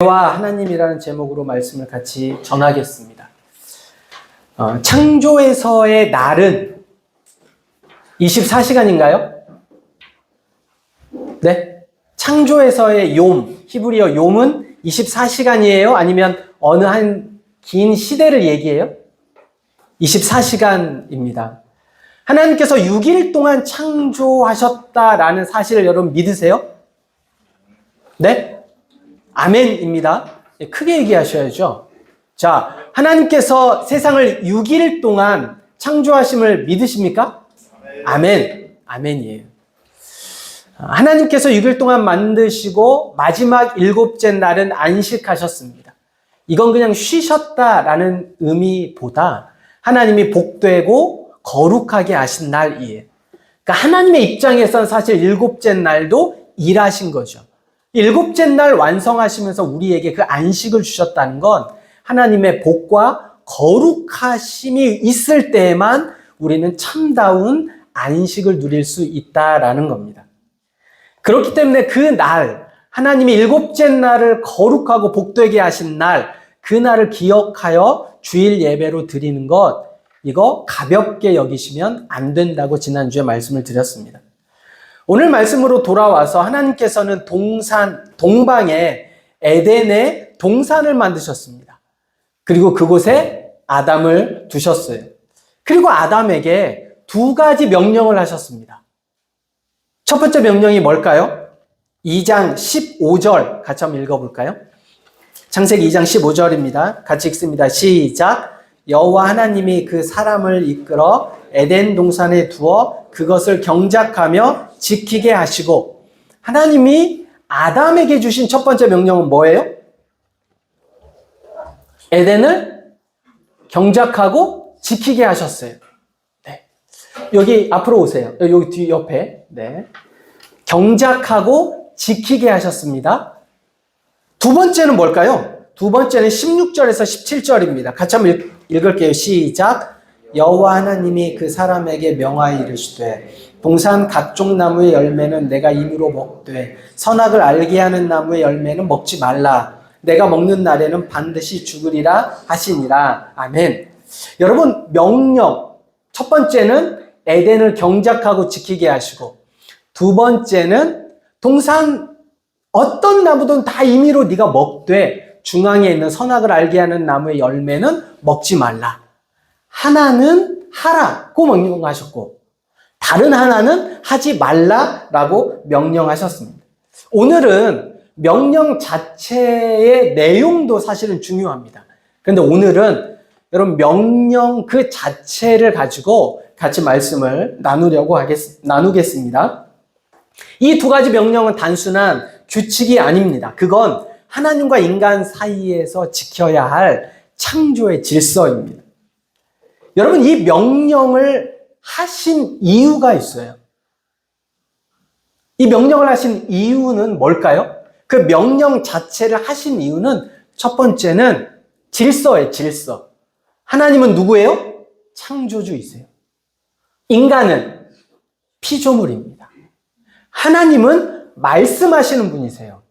와 하나님이라는 제목으로 말씀을 같이 전하겠습니다. 창조에서의 날은 24시간인가요? 네? 창조에서의 욤, 히브리어 욤은 24시간이에요? 아니면 어느 한 긴 시대를 얘기해요? 24시간입니다. 하나님께서 6일 동안 창조하셨다라는 사실을 여러분 믿으세요? 네? 아멘입니다. 크게 얘기하셔야죠. 자, 하나님께서 세상을 6일 동안 창조하심을 믿으십니까? 아멘. 아멘이에요. 하나님께서 6일 동안 만드시고 마지막 7째 날은 안식하셨습니다. 이건 그냥 쉬셨다라는 의미보다 하나님이 복되고 거룩하게 하신 날이에요. 그러니까 하나님의 입장에선 사실 7째 날도 일하신 거죠. 7째 날 완성하시면서 우리에게 그 안식을 주셨다는 건 하나님의 복과 거룩하심이 있을 때에만 우리는 참다운 안식을 누릴 수 있다라는 겁니다. 그렇기 때문에 그 날, 하나님이 7째 날을 거룩하고 복되게 하신 날, 그 날을 기억하여 주일 예배로 드리는 것, 이거 가볍게 여기시면 안 된다고 지난주에 말씀을 드렸습니다. 오늘 말씀으로 돌아와서 하나님께서는 동방에 에덴에 동산을 만드셨습니다. 그리고 그곳에 아담을 두셨어요. 그리고 아담에게 2가지 명령을 하셨습니다. 첫 번째 명령이 뭘까요? 2장 15절 같이 한번 읽어볼까요? 창세기 2장 15절입니다. 같이 읽습니다. 시작! 여호와 하나님이 그 사람을 이끌어 에덴 동산에 두어 그것을 경작하며 지키게 하시고, 하나님이 아담에게 주신 첫 번째 명령은 뭐예요? 에덴을 경작하고 지키게 하셨어요. 네. 여기 앞으로 오세요. 여기 뒤 옆에. 네. 경작하고 지키게 하셨습니다. 두 번째는 뭘까요? 두 번째는 16절에서 17절입니다. 같이 한번 읽을게요. 시작! 여호와 하나님이 그 사람에게 명하여 이르시되 동산 각종 나무의 열매는 내가 임으로 먹되 선악을 알게 하는 나무의 열매는 먹지 말라. 내가 먹는 날에는 반드시 죽으리라 하시니라. 아멘. 여러분, 명령 첫 번째는 에덴을 경작하고 지키게 하시고, 두 번째는 동산 어떤 나무든 다 임의로 네가 먹되 중앙에 있는 선악을 알게 하는 나무의 열매는 먹지 말라. 하나는 하라고 명령하셨고 다른 하나는 하지 말라라고 명령하셨습니다. 오늘은 명령 자체의 내용도 사실은 중요합니다. 그런데 오늘은 여러분 명령 그 자체를 가지고 같이 말씀을 나누겠습니다. 이 2가지 명령은 단순한 규칙이 아닙니다. 그건 하나님과 인간 사이에서 지켜야 할 창조의 질서입니다. 여러분, 이 명령을 하신 이유가 있어요. 이 명령을 하신 이유는 뭘까요? 그 명령 자체를 하신 이유는 첫 번째는 질서예요, 질서. 하나님은 누구예요? 창조주이세요. 인간은 피조물입니다. 하나님은 말씀하시는 분이세요.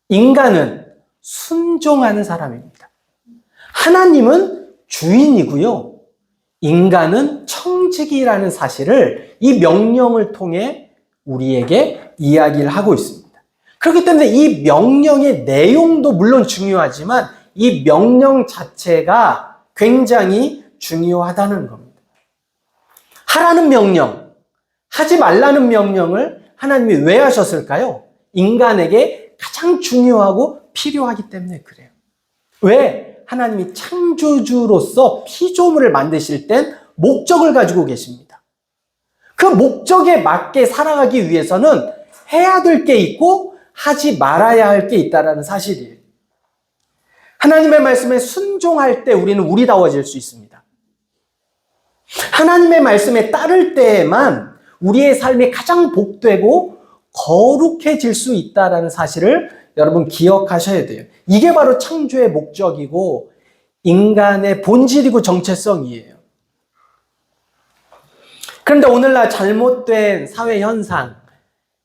인간은 순종하는 사람입니다. 하나님은 주인이고요. 인간은 청지기라는 사실을 이 명령을 통해 우리에게 이야기를 하고 있습니다. 그렇기 때문에 이 명령의 내용도 물론 중요하지만 이 명령 자체가 굉장히 중요하다는 겁니다. 하라는 명령, 하지 말라는 명령을 하나님이 왜 하셨을까요? 인간에게 가장 중요하고 필요하기 때문에 그래요. 왜? 하나님이 창조주로서 피조물을 만드실 땐 목적을 가지고 계십니다. 그 목적에 맞게 살아가기 위해서는 해야 될 게 있고 하지 말아야 할 게 있다는 사실이에요. 하나님의 말씀에 순종할 때 우리는 우리다워질 수 있습니다. 하나님의 말씀에 따를 때에만 우리의 삶이 가장 복되고 거룩해질 수 있다는 사실을 여러분 기억하셔야 돼요. 이게 바로 창조의 목적이고 인간의 본질이고 정체성이에요. 그런데 오늘날 잘못된 사회 현상,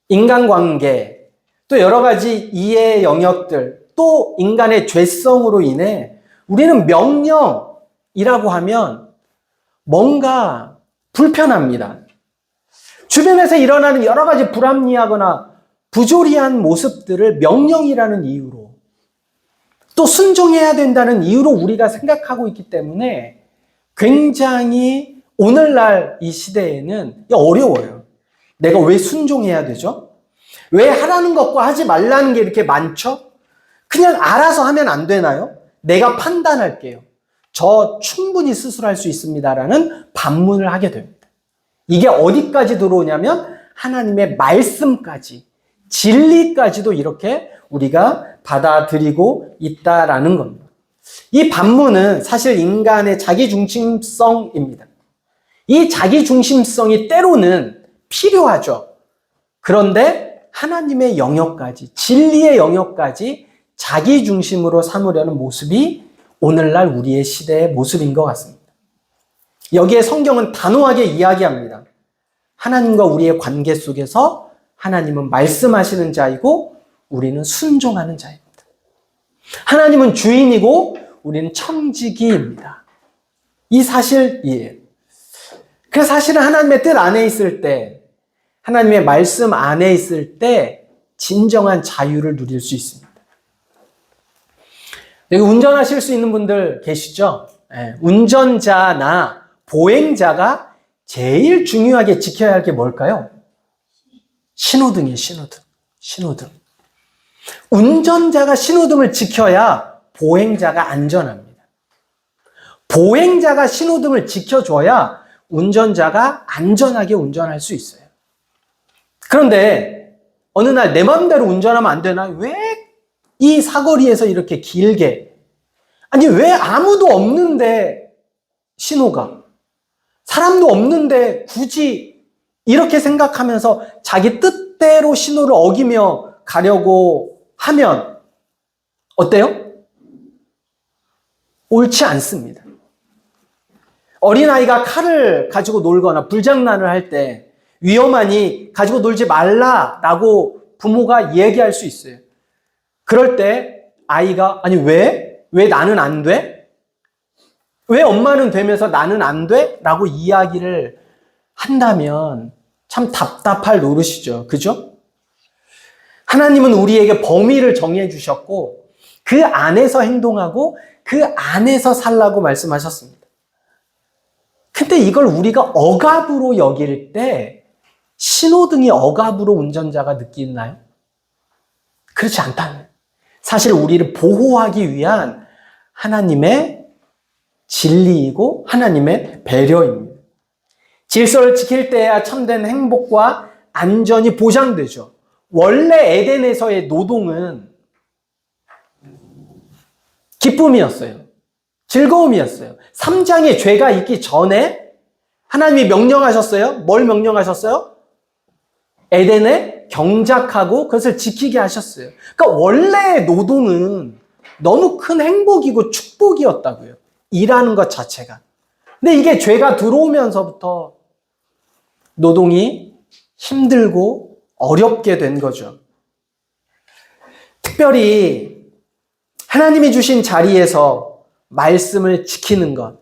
인간관계, 또 여러 가지 이해 영역들, 또 인간의 죄성으로 인해 우리는 명령이라고 하면 뭔가 불편합니다. 주변에서 일어나는 여러 가지 불합리하거나 부조리한 모습들을 명령이라는 이유로 또 순종해야 된다는 이유로 우리가 생각하고 있기 때문에 굉장히 오늘날 이 시대에는 어려워요. 내가 왜 순종해야 되죠? 왜 하라는 것과 하지 말라는 게 이렇게 많죠? 그냥 알아서 하면 안 되나요? 내가 판단할게요. 저 충분히 스스로 할 수 있습니다라는 반문을 하게 됩니다. 이게 어디까지 들어오냐면 하나님의 말씀까지, 진리까지도 이렇게 우리가 받아들이고 있다라는 겁니다. 이 반문은 사실 인간의 자기중심성입니다. 이 자기중심성이 때로는 필요하죠. 그런데 하나님의 영역까지, 진리의 영역까지 자기중심으로 삼으려는 모습이 오늘날 우리의 시대의 모습인 것 같습니다. 여기에 성경은 단호하게 이야기합니다. 하나님과 우리의 관계 속에서 하나님은 말씀하시는 자이고 우리는 순종하는 자입니다. 하나님은 주인이고 우리는 청지기입니다. 이 사실이에요. 그래서 사실은 하나님의 뜻 안에 있을 때, 하나님의 말씀 안에 있을 때 진정한 자유를 누릴 수 있습니다. 여기 운전하실 수 있는 분들 계시죠? 네. 운전자나 보행자가 제일 중요하게 지켜야 할 게 뭘까요? 신호등이에요, 신호등. 신호등. 운전자가 신호등을 지켜야 보행자가 안전합니다. 보행자가 신호등을 지켜줘야 운전자가 안전하게 운전할 수 있어요. 그런데 어느 날 내 마음대로 운전하면 안 되나? 왜 이 사거리에서 이렇게 길게? 아니, 왜 아무도 없는데 신호가? 사람도 없는데 굳이 이렇게 생각하면서 자기 뜻대로 신호를 어기며 가려고 하면 어때요? 옳지 않습니다. 어린아이가 칼을 가지고 놀거나 불장난을 할 때 위험하니 가지고 놀지 말라라고 부모가 얘기할 수 있어요. 그럴 때 아이가 아니 왜? 왜 나는 안 돼? 왜 엄마는 되면서 나는 안 돼? 라고 이야기를 한다면 참 답답할 노릇이죠. 그죠? 하나님은 우리에게 범위를 정해 주셨고 그 안에서 행동하고 그 안에서 살라고 말씀하셨습니다. 근데 이걸 우리가 억압으로 여길 때 신호등이 억압으로 운전자가 느끼나요? 그렇지 않다는. 사실 우리를 보호하기 위한 하나님의 진리이고 하나님의 배려입니다. 질서를 지킬 때야 참된 행복과 안전이 보장되죠. 원래 에덴에서의 노동은 기쁨이었어요. 즐거움이었어요. 3장에 죄가 있기 전에 하나님이 명령하셨어요. 뭘 명령하셨어요? 에덴에 경작하고 그것을 지키게 하셨어요. 그러니까 원래의 노동은 너무 큰 행복이고 축복이었다고요. 일하는 것 자체가. 근데 이게 죄가 들어오면서부터 노동이 힘들고 어렵게 된 거죠. 특별히 하나님이 주신 자리에서 말씀을 지키는 것,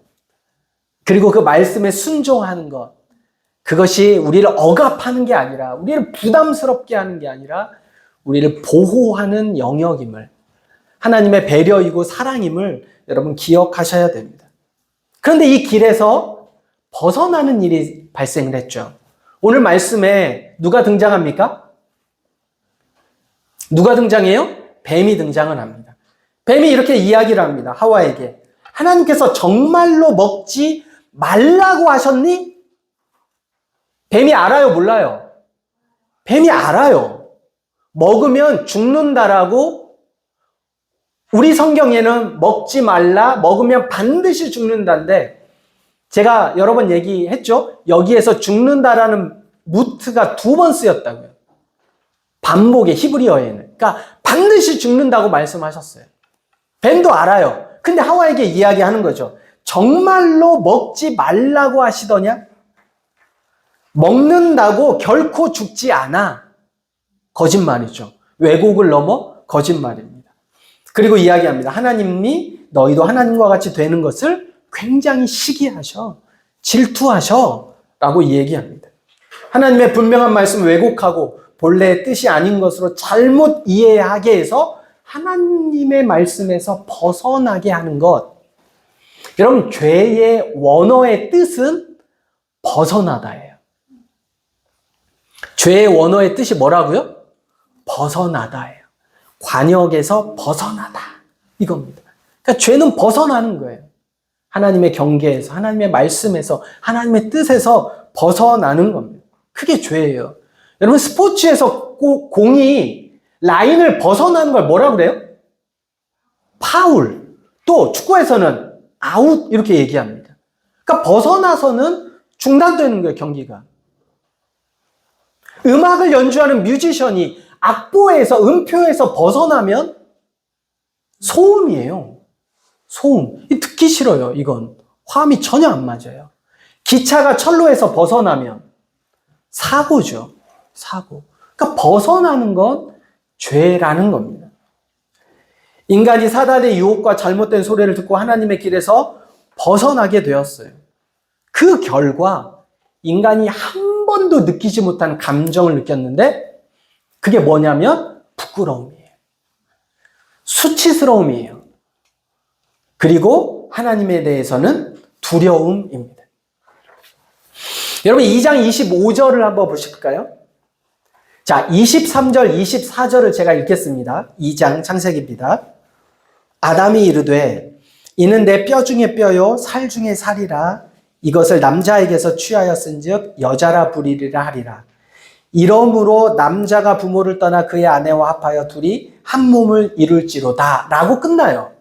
그리고 그 말씀에 순종하는 것, 그것이 우리를 억압하는 게 아니라, 우리를 부담스럽게 하는 게 아니라, 우리를 보호하는 영역임을, 하나님의 배려이고 사랑임을 여러분 기억하셔야 됩니다. 그런데 이 길에서 벗어나는 일이 발생을 했죠. 오늘 말씀에 누가 등장합니까? 누가 등장해요? 뱀이 등장을 합니다. 뱀이 이렇게 이야기를 합니다. 하와에게. 하나님께서 정말로 먹지 말라고 하셨니? 뱀이 알아요? 몰라요? 뱀이 알아요. 먹으면 죽는다라고 우리 성경에는 먹지 말라, 먹으면 반드시 죽는다인데 제가 여러 번 얘기했죠? 여기에서 죽는다라는 무트가 2번 쓰였다고요. 반복의 히브리어에는. 그러니까 반드시 죽는다고 말씀하셨어요. 뱀도 알아요. 근데 하와에게 이야기하는 거죠. 정말로 먹지 말라고 하시더냐? 먹는다고 결코 죽지 않아. 거짓말이죠. 왜곡을 넘어 거짓말입니다. 그리고 이야기합니다. 하나님이 너희도 하나님과 같이 되는 것을 굉장히 시기하셔, 질투하셔 라고 얘기합니다. 하나님의 분명한 말씀을 왜곡하고 본래의 뜻이 아닌 것으로 잘못 이해하게 해서 하나님의 말씀에서 벗어나게 하는 것. 여러분, 죄의 원어의 뜻은 벗어나다예요. 죄의 원어의 뜻이 뭐라고요? 벗어나다예요. 관역에서 벗어나다. 이겁니다. 그러니까 죄는 벗어나는 거예요. 하나님의 경계에서, 하나님의 말씀에서, 하나님의 뜻에서 벗어나는 겁니다. 그게 죄예요. 여러분, 스포츠에서 공이 라인을 벗어나는 걸 뭐라 그래요? 파울. 또 축구에서는 아웃 이렇게 얘기합니다. 그러니까 벗어나서는 중단되는 거예요, 경기가. 음악을 연주하는 뮤지션이 악보에서, 음표에서 벗어나면 소음이에요. 소음. 듣기 싫어요, 이건. 화음이 전혀 안 맞아요. 기차가 철로에서 벗어나면 사고죠. 사고. 그러니까 벗어나는 건 죄라는 겁니다. 인간이 사단의 유혹과 잘못된 소리를 듣고 하나님의 길에서 벗어나게 되었어요. 그 결과 인간이 한 번도 느끼지 못한 감정을 느꼈는데 그게 뭐냐면 부끄러움이에요. 수치스러움이에요. 그리고 하나님에 대해서는 두려움입니다. 여러분 2장 25절을 한번 보실까요? 자, 23절, 24절을 제가 읽겠습니다. 2장 창세기입니다. 아담이 이르되 이는 내 뼈 중에 뼈요 살 중에 살이라 이것을 남자에게서 취하였은즉 여자라 부리리라 하리라. 이러므로 남자가 부모를 떠나 그의 아내와 합하여 둘이 한 몸을 이룰지로다 라고 끝나요.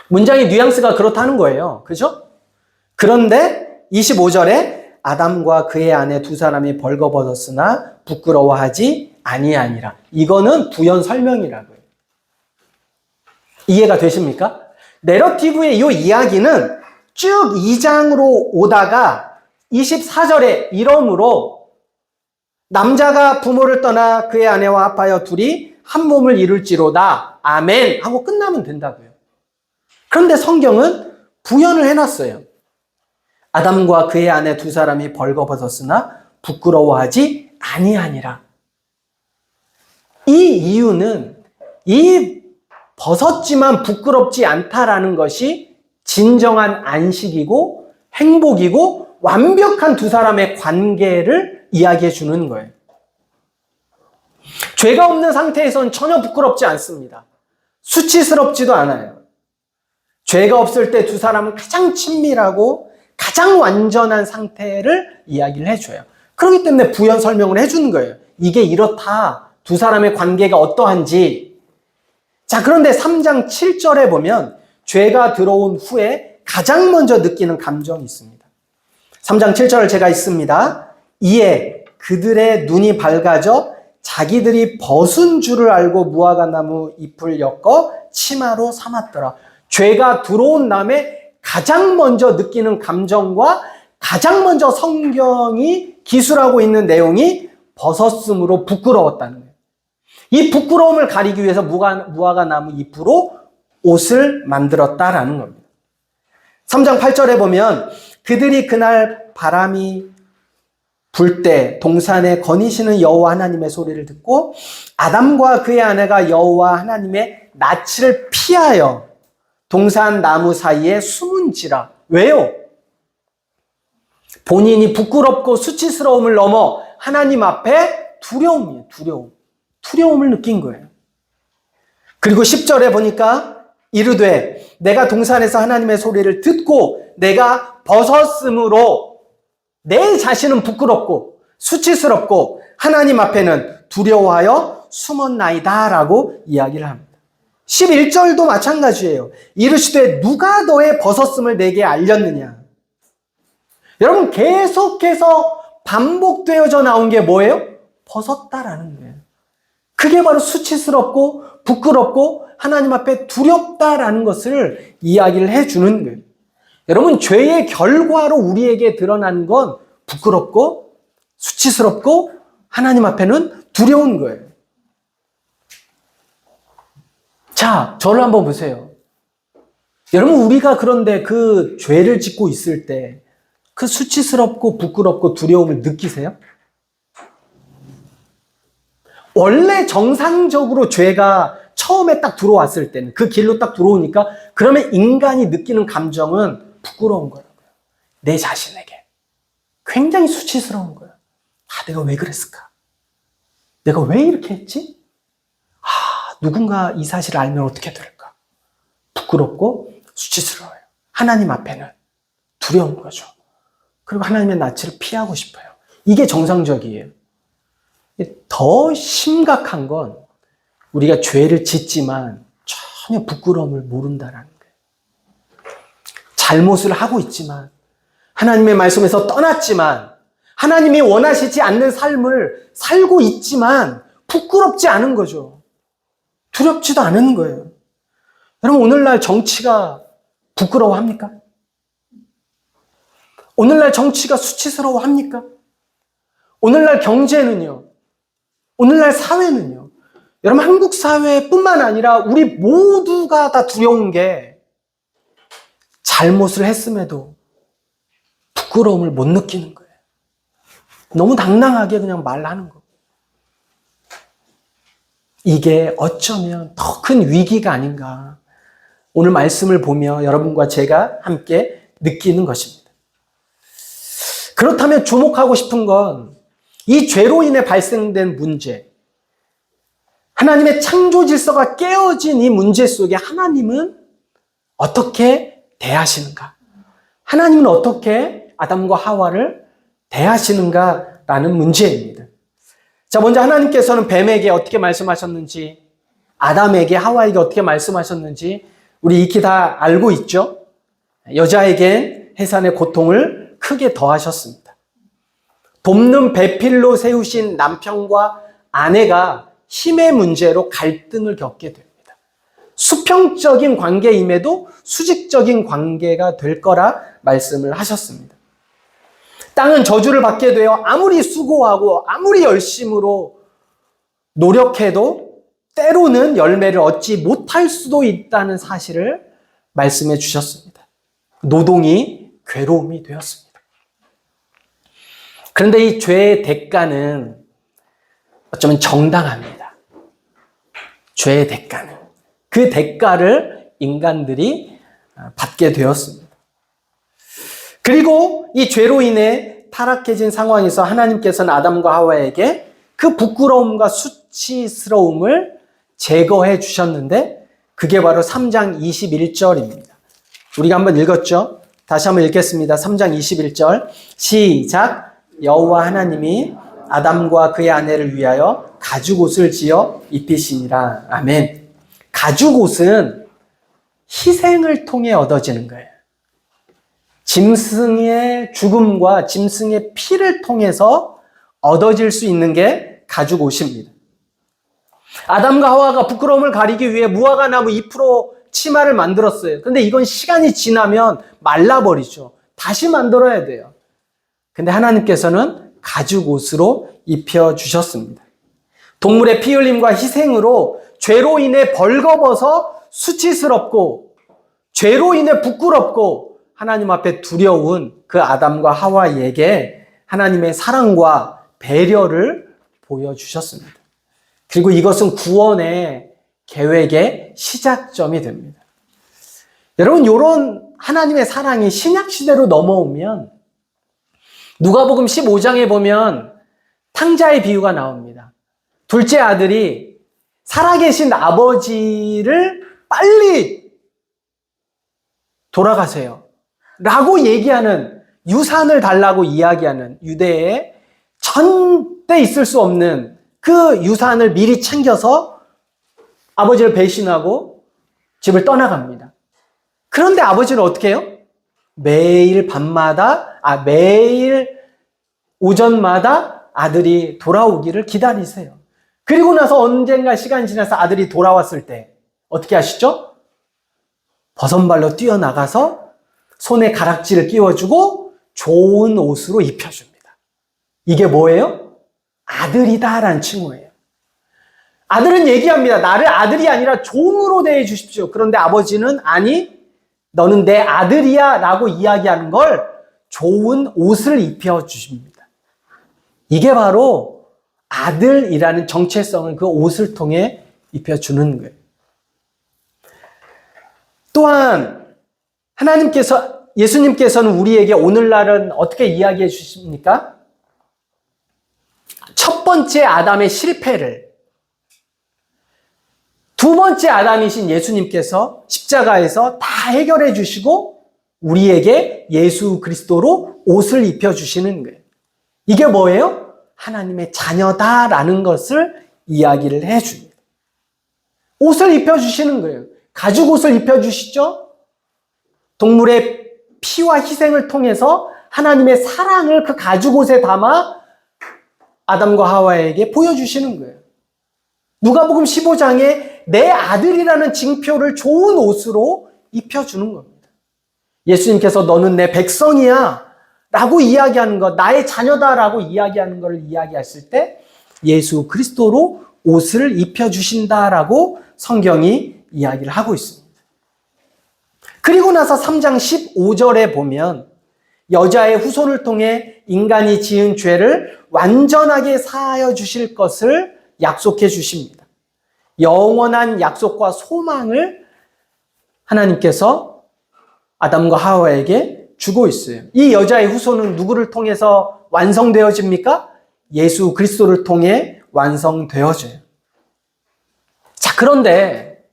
문장의 뉘앙스가 그렇다는 거예요. 그죠? 그런데 25절에 아담과 그의 아내 두 사람이 벌거벗었으나 부끄러워하지 아니하니라. 이거는 부연 설명이라고요. 이해가 되십니까? 내러티브의 이 이야기는 쭉 2장으로 오다가 24절에 이러므로 남자가 부모를 떠나 그의 아내와 합하여 둘이 한 몸을 이룰지로다. 아멘 하고 끝나면 된다고요. 그런데 성경은 부연을 해놨어요. 아담과 그의 아내 두 사람이 벌거벗었으나 부끄러워하지 아니하니라. 이 이유는 이 벗었지만 부끄럽지 않다라는 것이 진정한 안식이고 행복이고 완벽한 두 사람의 관계를 이야기해 주는 거예요. 죄가 없는 상태에서는 전혀 부끄럽지 않습니다. 수치스럽지도 않아요. 죄가 없을 때 두 사람은 가장 친밀하고 가장 완전한 상태를 이야기를 해줘요. 그렇기 때문에 부연 설명을 해주는 거예요. 이게 이렇다. 두 사람의 관계가 어떠한지. 자, 그런데 3장 7절에 보면 죄가 들어온 후에 가장 먼저 느끼는 감정이 있습니다. 3장 7절을 제가 읽습니다. 이에 그들의 눈이 밝아져 자기들이 벗은 줄을 알고 무화과나무 잎을 엮어 치마로 삼았더라. 죄가 들어온 다음에 가장 먼저 느끼는 감정과 가장 먼저 성경이 기술하고 있는 내용이 벗었으므로 부끄러웠다는 거예요. 이 부끄러움을 가리기 위해서 무화과나무 잎으로 옷을 만들었다라는 겁니다. 3장 8절에 보면 그들이 그날 바람이 불 때 동산에 거니시는 여호와 하나님의 소리를 듣고 아담과 그의 아내가 여호와 하나님의 낯을 피하여 동산 나무 사이에 숨은지라. 왜요? 본인이 부끄럽고 수치스러움을 넘어 하나님 앞에 두려움이에요. 두려움을 느낀 거예요. 그리고 10절에 보니까 이르되 내가 동산에서 하나님의 소리를 듣고 내가 벗었으므로 내 자신은 부끄럽고 수치스럽고 하나님 앞에는 두려워하여 숨었나이다 라고 이야기를 합니다. 11절도 마찬가지예요. 이르시되 누가 너의 벗었음을 내게 알렸느냐. 여러분 계속해서 반복되어져 나온 게 뭐예요? 벗었다라는 거예요. 그게 바로 수치스럽고 부끄럽고 하나님 앞에 두렵다라는 것을 이야기를 해주는 거예요. 여러분 죄의 결과로 우리에게 드러나는 건 부끄럽고 수치스럽고 하나님 앞에는 두려운 거예요. 자, 저를 한번 보세요. 여러분, 우리가 그런데 그 죄를 짓고 있을 때 그 수치스럽고 부끄럽고 두려움을 느끼세요? 원래 정상적으로 죄가 처음에 딱 들어왔을 때는, 그 길로 딱 들어오니까, 그러면 인간이 느끼는 감정은 부끄러운 거라고요. 내 자신에게. 굉장히 수치스러운 거예요. 아, 내가 왜 그랬을까? 내가 왜 이렇게 했지? 아, 누군가 이 사실을 알면 어떻게 될까? 부끄럽고 수치스러워요. 하나님 앞에는 두려운 거죠. 그리고 하나님의 낯을 피하고 싶어요. 이게 정상적이에요. 더 심각한 건 우리가 죄를 짓지만 전혀 부끄러움을 모른다라는 거예요. 잘못을 하고 있지만, 하나님의 말씀에서 떠났지만, 하나님이 원하시지 않는 삶을 살고 있지만 부끄럽지 않은 거죠. 두렵지도 않은 거예요. 여러분, 오늘날 정치가 부끄러워합니까? 오늘날 정치가 수치스러워합니까? 오늘날 경제는요? 오늘날 사회는요? 여러분, 한국 사회뿐만 아니라 우리 모두가 다 두려운 게 잘못을 했음에도 부끄러움을 못 느끼는 거예요. 너무 당당하게 그냥 말하는 거. 이게 어쩌면 더 큰 위기가 아닌가. 오늘 말씀을 보며 여러분과 제가 함께 느끼는 것입니다. 그렇다면 주목하고 싶은 건 이 죄로 인해 발생된 문제, 하나님의 창조 질서가 깨어진 이 문제 속에 하나님은 어떻게 대하시는가? 하나님은 어떻게 아담과 하와를 대하시는가라는 문제입니다. 자, 먼저 하나님께서는 뱀에게 어떻게 말씀하셨는지, 아담에게, 하와에게 어떻게 말씀하셨는지 우리 익히 다 알고 있죠? 여자에겐 해산의 고통을 크게 더하셨습니다. 돕는 배필로 세우신 남편과 아내가 힘의 문제로 갈등을 겪게 됩니다. 수평적인 관계임에도 수직적인 관계가 될 거라 말씀을 하셨습니다. 땅은 저주를 받게 되어 아무리 수고하고 아무리 열심으로 노력해도 때로는 열매를 얻지 못할 수도 있다는 사실을 말씀해 주셨습니다. 노동이 괴로움이 되었습니다. 그런데 이 죄의 대가는 어쩌면 정당합니다. 죄의 대가는. 그 대가를 인간들이 받게 되었습니다. 그리고 이 죄로 인해 타락해진 상황에서 하나님께서는 아담과 하와에게 그 부끄러움과 수치스러움을 제거해 주셨는데, 그게 바로 3장 21절입니다. 우리가 한번 읽었죠? 다시 한번 읽겠습니다. 3장 21절 시작. 여호와 하나님이 아담과 그의 아내를 위하여 가죽옷을 지어 입히시니라. 아멘. 가죽옷은 희생을 통해 얻어지는 거예요. 짐승의 죽음과 짐승의 피를 통해서 얻어질 수 있는 게 가죽옷입니다. 아담과 하와가 부끄러움을 가리기 위해 무화과 나무 잎으로 치마를 만들었어요. 근데 이건 시간이 지나면 말라버리죠. 다시 만들어야 돼요. 근데 하나님께서는 가죽옷으로 입혀주셨습니다. 동물의 피 흘림과 희생으로 죄로 인해 벌거벗어 수치스럽고 죄로 인해 부끄럽고 하나님 앞에 두려운 그 아담과 하와에게 하나님의 사랑과 배려를 보여주셨습니다. 그리고 이것은 구원의 계획의 시작점이 됩니다. 여러분, 이런 하나님의 사랑이 신약시대로 넘어오면 누가복음 15장에 보면 탕자의 비유가 나옵니다. 둘째 아들이 살아계신 아버지를 빨리 돌아가세요 라고 얘기하는, 유산을 달라고 이야기하는, 유대에 절대 있을 수 없는 그 유산을 미리 챙겨서 아버지를 배신하고 집을 떠나갑니다. 그런데 아버지는 어떻게 해요? 매일 오전마다 아들이 돌아오기를 기다리세요. 그리고 나서 언젠가 시간이 지나서 아들이 돌아왔을 때 어떻게 하시죠? 버선발로 뛰어나가서 손에 가락지를 끼워주고 좋은 옷으로 입혀줍니다. 이게 뭐예요? 아들이다라는 칭호예요. 아들은 얘기합니다. 나를 아들이 아니라 종으로 대해 주십시오. 그런데 아버지는 아니, 너는 내 아들이야 라고 이야기하는 걸 좋은 옷을 입혀 주십니다. 이게 바로 아들이라는 정체성을 그 옷을 통해 입혀주는 거예요. 또한 예수님께서는 우리에게 오늘날은 어떻게 이야기해 주십니까? 첫 번째 아담의 실패를 두 번째 아담이신 예수님께서 십자가에서 다 해결해 주시고 우리에게 예수 그리스도로 옷을 입혀 주시는 거예요. 이게 뭐예요? 하나님의 자녀다라는 것을 이야기를 해 줍니다. 옷을 입혀 주시는 거예요. 가죽 옷을 입혀 주시죠? 동물의 피와 희생을 통해서 하나님의 사랑을 그 가죽 옷에 담아 아담과 하와에게 보여주시는 거예요. 누가복음 15장에 내 아들이라는 징표를 좋은 옷으로 입혀주는 겁니다. 예수님께서 너는 내 백성이야 라고 이야기하는 것, 나의 자녀다 라고 이야기하는 것을 이야기했을 때 예수 그리스도로 옷을 입혀주신다라고 성경이 이야기를 하고 있습니다. 그리고 나서 3장 15절에 보면 여자의 후손을 통해 인간이 지은 죄를 완전하게 사하여 주실 것을 약속해 주십니다. 영원한 약속과 소망을 하나님께서 아담과 하와에게 주고 있어요. 이 여자의 후손은 누구를 통해서 완성되어집니까? 예수 그리스도를 통해 완성되어져요. 자, 그런데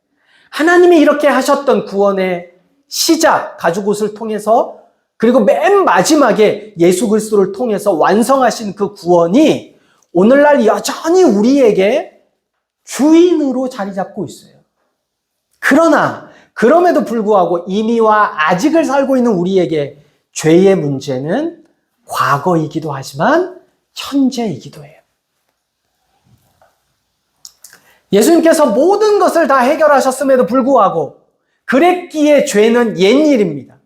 하나님이 이렇게 하셨던 구원의 시작, 가죽 옷을 통해서 그리고 맨 마지막에 예수 그리스도를 통해서 완성하신 그 구원이 오늘날 여전히 우리에게 주인으로 자리 잡고 있어요. 그러나 그럼에도 불구하고 이미와 아직을 살고 있는 우리에게 죄의 문제는 과거이기도 하지만 현재이기도 해요. 예수님께서 모든 것을 다 해결하셨음에도 불구하고 그랬기에 죄는 옛일입니다.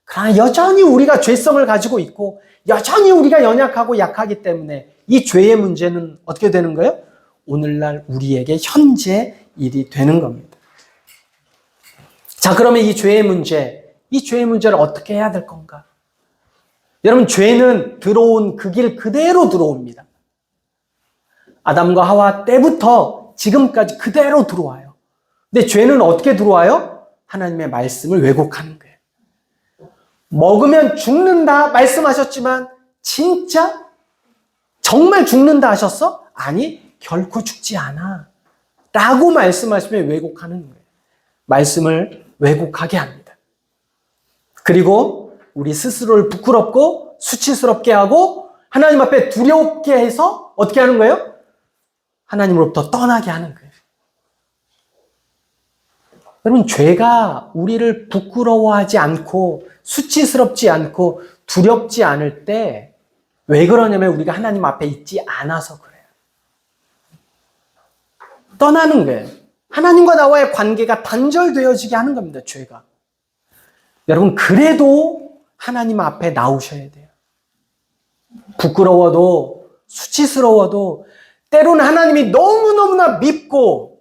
그러나 여전히 우리가 죄성을 가지고 있고 여전히 우리가 연약하고 약하기 때문에 이 죄의 문제는 어떻게 되는 거예요? 오늘날 우리에게 현재 일이 되는 겁니다. 자, 그러면 이 죄의 문제를 어떻게 해야 될 건가? 여러분, 죄는 들어온 그 길 그대로 들어옵니다. 아담과 하와 때부터 지금까지 그대로 들어와요. 근데 죄는 어떻게 들어와요? 하나님의 말씀을 왜곡하는 거예요. 먹으면 죽는다 말씀하셨지만 진짜? 정말 죽는다 하셨어? 아니, 결코 죽지 않아 라고 말씀하시면 왜곡하는 거예요. 말씀을 왜곡하게 합니다. 그리고 우리 스스로를 부끄럽고 수치스럽게 하고 하나님 앞에 두렵게 해서 어떻게 하는 거예요? 하나님으로부터 떠나게 하는 거예요. 여러분, 죄가 우리를 부끄러워하지 않고 수치스럽지 않고 두렵지 않을 때 왜 그러냐면 우리가 하나님 앞에 있지 않아서 그래요. 떠나는 거예요. 하나님과 나와의 관계가 단절되어지게 하는 겁니다, 죄가. 여러분, 그래도 하나님 앞에 나오셔야 돼요. 부끄러워도 수치스러워도 때로는 하나님이 너무너무나 밉고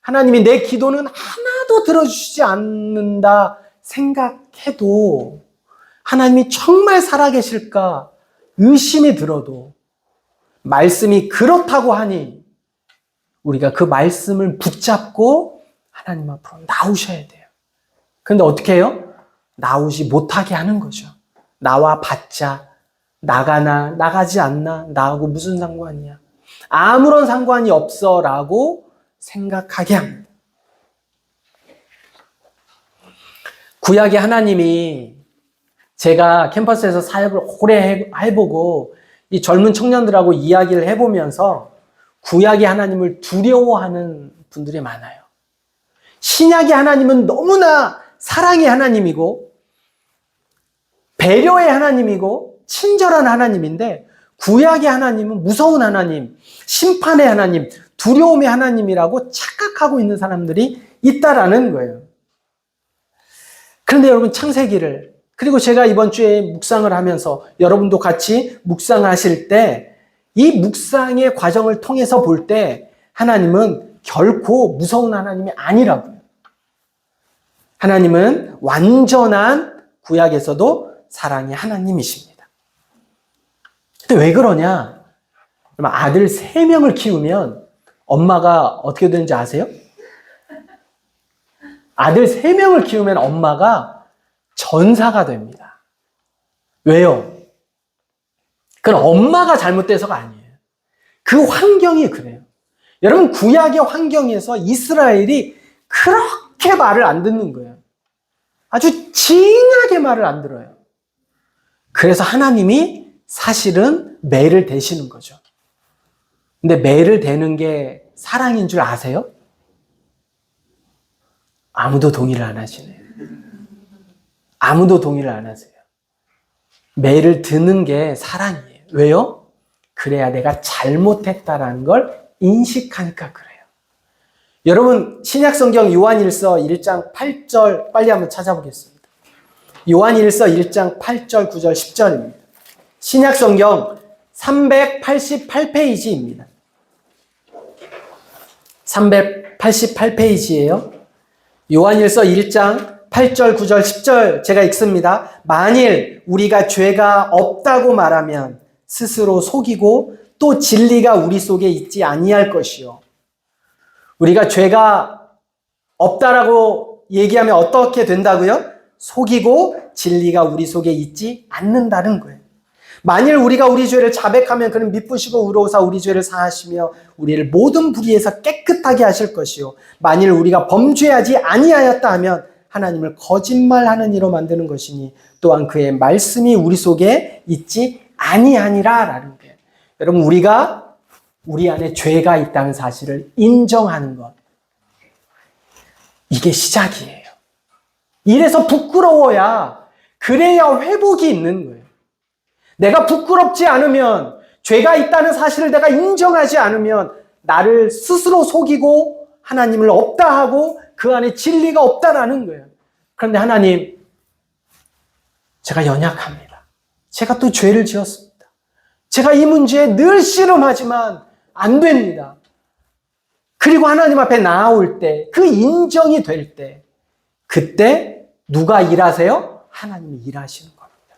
하나님이 내 기도는 하나도 들어주시지 않는다 생각해도 하나님이 정말 살아계실까 의심이 들어도 말씀이 그렇다고 하니 우리가 그 말씀을 붙잡고 하나님 앞으로 나오셔야 돼요. 그런데 어떻게 해요? 나오지 못하게 하는 거죠. 나와 봤자 나가나 나가지 않나 나하고 무슨 상관이야. 아무런 상관이 없어 라고 생각하게 합니다. 구약의 하나님이 제가 캠퍼스에서 사역을 오래 해보고 이 젊은 청년들하고 이야기를 해보면서 구약의 하나님을 두려워하는 분들이 많아요. 신약의 하나님은 너무나 사랑의 하나님이고 배려의 하나님이고 친절한 하나님인데 구약의 하나님은 무서운 하나님, 심판의 하나님, 두려움의 하나님이라고 착각하고 있는 사람들이 있다라는 거예요. 그런데 여러분, 창세기를 그리고 제가 이번 주에 묵상을 하면서 여러분도 같이 묵상하실 때 이 묵상의 과정을 통해서 볼 때 하나님은 결코 무서운 하나님이 아니라고요. 하나님은 완전한 구약에서도 사랑의 하나님이십니다. 근데 왜 그러냐? 아들 3명을 키우면 엄마가 어떻게 되는지 아세요? 아들 3명을 키우면 엄마가 전사가 됩니다. 왜요? 그건 엄마가 잘못돼서가 아니에요. 그 환경이 그래요. 여러분, 구약의 환경에서 이스라엘이 그렇게 말을 안 듣는 거예요. 아주 징하게 말을 안 들어요. 그래서 하나님이 사실은 매를 대시는 거죠. 근데 매를 대는 게 사랑인 줄 아세요? 아무도 동의를 안 하시네요. 아무도 동의를 안 하세요. 매를 드는 게 사랑이에요. 왜요? 그래야 내가 잘못했다라는 걸 인식하니까 그래요. 여러분, 신약성경 요한일서 1장 8절 빨리 한번 찾아보겠습니다. 요한일서 1장 8절, 9절, 10절입니다. 신약성경 388페이지입니다. 388페이지예요. 요한일서 1장 8절, 9절, 10절 제가 읽습니다. 만일 우리가 죄가 없다고 말하면 스스로 속이고 또 진리가 우리 속에 있지 아니할 것이요. 우리가 죄가 없다라고 얘기하면 어떻게 된다고요? 속이고 진리가 우리 속에 있지 않는다는 거예요. 만일 우리가 우리 죄를 자백하면 그는 미쁘시고 의로우사 우리 죄를 사하시며 우리를 모든 불의에서 깨끗하게 하실 것이요. 만일 우리가 범죄하지 아니하였다 하면 하나님을 거짓말하는 이로 만드는 것이니 또한 그의 말씀이 우리 속에 있지 아니하니라라는 거예요. 여러분, 우리가 우리 안에 죄가 있다는 사실을 인정하는 것, 이게 시작이에요. 이래서 부끄러워야, 그래야 회복이 있는 거예요. 내가 부끄럽지 않으면, 죄가 있다는 사실을 내가 인정하지 않으면 나를 스스로 속이고 하나님을 없다 하고 그 안에 진리가 없다라는 거예요. 그런데 하나님, 제가 연약합니다. 제가 또 죄를 지었습니다. 제가 이 문제에 늘 씨름하지만 안 됩니다. 그리고 하나님 앞에 나아올 때, 그 인정이 될 때, 그때 누가 일하세요? 하나님이 일하시는 겁니다.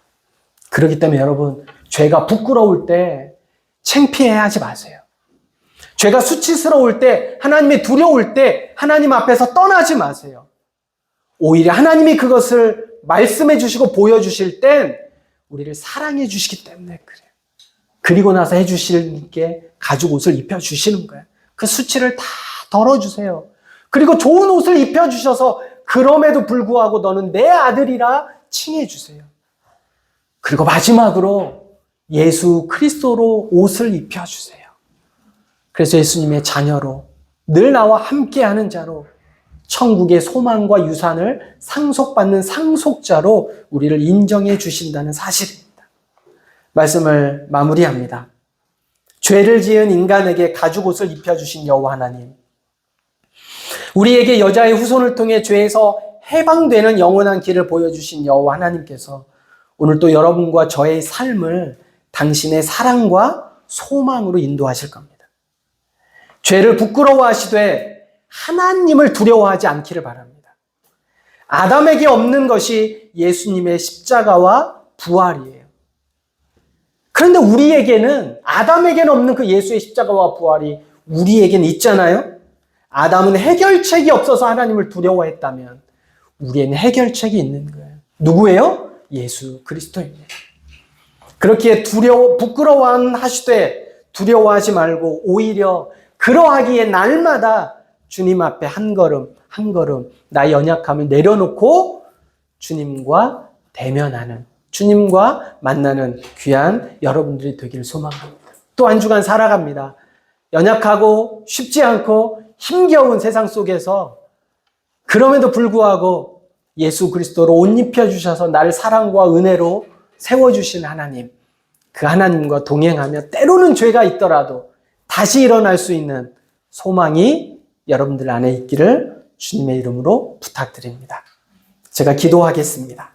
그렇기 때문에 여러분, 죄가 부끄러울 때 창피해하지 마세요. 죄가 수치스러울 때, 하나님이 두려울 때 하나님 앞에서 떠나지 마세요. 오히려 하나님이 그것을 말씀해 주시고 보여주실 땐 우리를 사랑해 주시기 때문에 그래요. 그리고 나서 해주실 게 가죽 옷을 입혀주시는 거예요. 그 수치를 다 덜어주세요. 그리고 좋은 옷을 입혀주셔서 그럼에도 불구하고 너는 내 아들이라 칭해주세요. 그리고 마지막으로 예수 그리스도로 옷을 입혀주세요. 그래서 예수님의 자녀로 늘 나와 함께하는 자로 천국의 소망과 유산을 상속받는 상속자로 우리를 인정해 주신다는 사실입니다. 말씀을 마무리합니다. 죄를 지은 인간에게 가죽옷을 입혀주신 여호와 하나님, 우리에게 여자의 후손을 통해 죄에서 해방되는 영원한 길을 보여주신 여호와 하나님께서 오늘 또 여러분과 저의 삶을 당신의 사랑과 소망으로 인도하실 겁니다. 죄를 부끄러워하시되 하나님을 두려워하지 않기를 바랍니다. 아담에게 없는 것이 예수님의 십자가와 부활이에요. 그런데 우리에게는, 아담에게는 없는 그 예수의 십자가와 부활이 우리에게는 있잖아요. 아담은 해결책이 없어서 하나님을 두려워했다면 우리에는 해결책이 있는 거예요. 누구예요? 예수 그리스도입니다. 그렇기에 부끄러워하시되 두려워하지 말고 오히려 그러하기에 날마다 주님 앞에 한 걸음 한 걸음 나의 연약함을 내려놓고 주님과 대면하는, 주님과 만나는 귀한 여러분들이 되기를 소망합니다. 또 한 주간 살아갑니다. 연약하고 쉽지 않고 힘겨운 세상 속에서 그럼에도 불구하고 예수 그리스도로 옷 입혀주셔서 나를 사랑과 은혜로 세워주신 하나님, 그 하나님과 동행하며 때로는 죄가 있더라도 다시 일어날 수 있는 소망이 여러분들 안에 있기를 주님의 이름으로 부탁드립니다. 제가 기도하겠습니다.